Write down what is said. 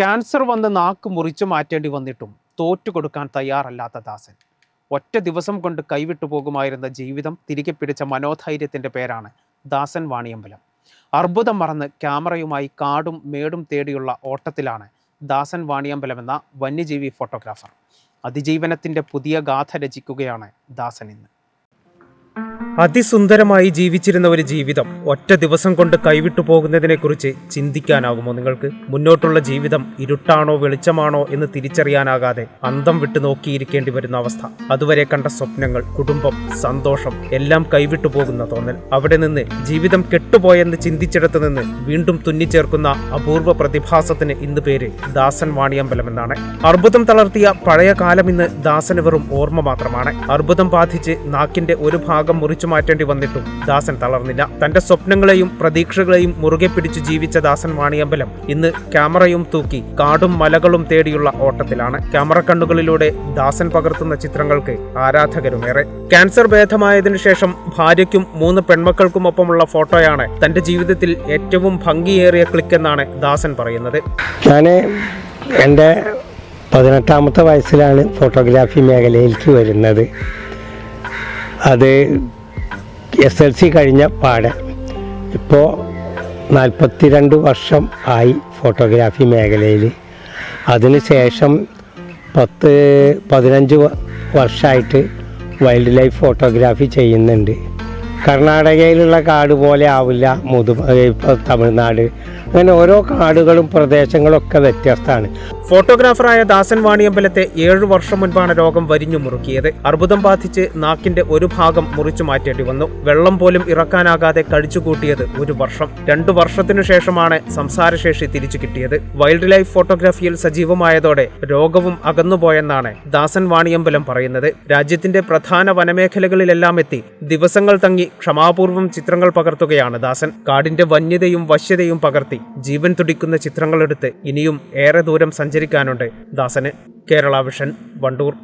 Cancer വന്ന് നാക്ക് മുറിച്ചു മാറ്റേണ്ടി വന്നിട്ടും തോറ്റുകൊടുക്കാൻ തയ്യാറല്ലാത്ത ദാസൻ. ഒറ്റ ദിവസം കൊണ്ട് കൈവിട്ടു പോകുമായിരുന്ന ജീവിതം തിരികെ പിടിച്ച മനോധൈര്യത്തിൻ്റെ പേരാണ് ദാസൻ വാണിയമ്പലം. അർബുദം മറന്ന് ക്യാമറയുമായി കാടും മേടും തേടിയുള്ള ഓട്ടത്തിലാണ് ദാസൻ വാണിയമ്പലം എന്ന വന്യജീവി ഫോട്ടോഗ്രാഫർ. അതിജീവനത്തിൻ്റെ പുതിയ ഗാഥ രചിക്കുകയാണ് ദാസൻ ഇന്ന്. അതിസുന്ദരമായി ജീവിച്ചിരുന്ന ഒരു ജീവിതം ഒറ്റ ദിവസം കൊണ്ട് കൈവിട്ടു പോകുന്നതിനെക്കുറിച്ച് ചിന്തിക്കാനാകുമോ നിങ്ങൾക്ക്? മുന്നോട്ടുള്ള ജീവിതം ഇരുട്ടാണോ വെളിച്ചമാണോ എന്ന് തിരിച്ചറിയാനാകാതെ അന്തം വിട്ട് നോക്കിയിരിക്കേണ്ടി വരുന്ന അവസ്ഥ. അതുവരെ കണ്ട സ്വപ്നങ്ങൾ, കുടുംബം, സന്തോഷം എല്ലാം കൈവിട്ടു പോകുന്ന തോന്നൽ. അവിടെ നിന്ന് ജീവിതം കെട്ടുപോയെന്ന് ചിന്തിച്ചിടത്ത് നിന്ന് വീണ്ടും തുന്നിച്ചേർക്കുന്ന അപൂർവ പ്രതിഭാസത്തിന് ഇന്ന് പേര് ദാസൻ വാണിയമ്പലം എന്നാണ്. അർബുദം തളർത്തിയ പഴയ കാലം ഇന്ന് ദാസന് വെറും ഓർമ്മ മാത്രമാണ്. അർബുദം ബാധിച്ച് നാക്കിന്റെ ഒരു ഭാഗം മുറിച്ചു മാറ്റേണ്ടി വന്നിട്ടും ദാസൻ തളർന്നില്ല. തന്റെ സ്വപ്നങ്ങളെയും പ്രതീക്ഷകളെയും മുറുകെ പിടിച്ചു ജീവിച്ച ദാസൻ വാണിയമ്പലം ഇന്ന് ക്യാമറയും തൂക്കി കാടും മലകളും തേടിയുള്ള ഓട്ടത്തിലാണ്. ക്യാമറ കണ്ണുകളിലൂടെ ദാസൻ പകർത്തുന്ന ചിത്രങ്ങൾക്ക് ആരാധകരുമേറെ. ക്യാൻസർ ഭേദമായതിനു ശേഷം ഭാര്യയ്ക്കും 3 പെൺമക്കൾക്കുമൊപ്പമുള്ള ഫോട്ടോയാണ് തന്റെ ജീവിതത്തിൽ ഏറ്റവും ഭംഗിയേറിയ ക്ലിക്ക് എന്നാണ് ദാസൻ പറയുന്നത്. ഞാൻ എൻ്റെ 18ാമത്തെ വയസ്സിലാണ് ഫോട്ടോഗ്രാഫി മേഖലയിലേക്ക് വരുന്നത്. അത് SLC കഴിഞ്ഞ പാടെ. ഇപ്പോൾ 42 വർഷം ആയി ഫോട്ടോഗ്രാഫി മേഖലയിൽ. അതിനുശേഷം 10-15 വർഷമായിട്ട് വൈൽഡ് ലൈഫ് ഫോട്ടോഗ്രാഫി ചെയ്യുന്നുണ്ട്. കർണാടകയിലുള്ള കാട് പോലെ ആവില്ല ഇപ്പോൾ തമിഴ്നാട്. അങ്ങനെ ഓരോ കാടുകളും പ്രദേശങ്ങളൊക്കെ വ്യത്യസ്തമാണ്. ഫോട്ടോഗ്രാഫറായ ദാസൻ വാണിയമ്പലത്തെ 7 വർഷം മുൻപാണ് രോഗം വരിഞ്ഞു മുറുക്കിയത്. അർബുദം ബാധിച്ച് നാക്കിന്റെ ഒരു ഭാഗം മുറിച്ചു മാറ്റേണ്ടി വന്നു. വെള്ളം പോലും ഇറക്കാനാകാതെ കഴിച്ചുകൂട്ടിയത് 1 വർഷം. 2 വർഷത്തിനു ശേഷമാണ് സംസാരശേഷി തിരിച്ചു കിട്ടിയത്. വൈൽഡ് ലൈഫ് ഫോട്ടോഗ്രാഫിയിൽ സജീവമായതോടെ രോഗവും അകന്നുപോയെന്നാണ് ദാസൻ വാണിയമ്പലം പറയുന്നത്. രാജ്യത്തിന്റെ പ്രധാന വനമേഖലകളിലെല്ലാം എത്തി ദിവസങ്ങൾ തങ്ങി ക്ഷമാപൂർവം ചിത്രങ്ങൾ പകർത്തുകയാണ് ദാസൻ. കാടിന്റെ വന്യതയും വശ്യതയും പകർത്തി ജീവൻ തുടിക്കുന്ന ചിത്രങ്ങളെടുത്ത് ഇനിയും ഏറെ ദൂരം സഞ്ചരിക്കാനുണ്ട് ദാസന്. കേരള വിഷൻ, വണ്ടൂർ.